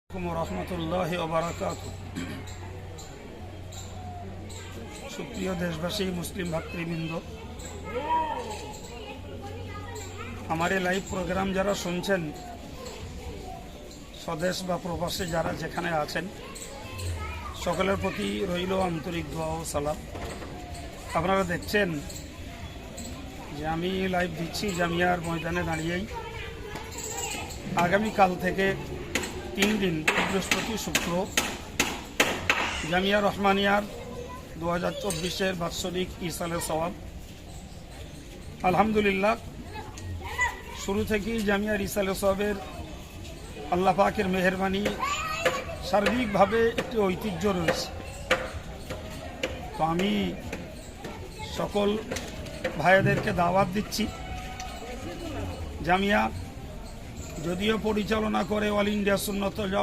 রহমতুল্লাহি ওয়া বারাকাতুহু। সুপ্রিয় দেশবাসী, মুসলিম ভাতৃবৃন্দ, আমার এই লাইভ প্রোগ্রাম যারা শুনছেন, স্বদেশ বা প্রবাসে যারা যেখানে আছেন, সকলের প্রতি রইল আন্তরিক দোয়া ও সালাম। আপনারা দেখছেন যে আমি লাইভ দিচ্ছি জামিয়ার ময়দানে দাঁড়িয়েই। আগামীকাল থেকে 3 দিন, বৃহস্পতি শুক্র, জামিয়া রহমানিয়ার 2024-এর বাৎসরিক ইসালে সওয়াব। আলহামদুলিল্লাহ, শুরু থেকেই জামিয়ার ইসালে সওয়াবের আল্লাহ পাকের মেহেরবানি সার্বিকভাবে একটি ঐতিহ্য রয়েছে। তো আমি সকল ভাইদেরকে দাওয়াত দিচ্ছি, জামিয়া যদিও পরিচালনা করে অল ইন্ডিয়া সুন্নাতুল জামাত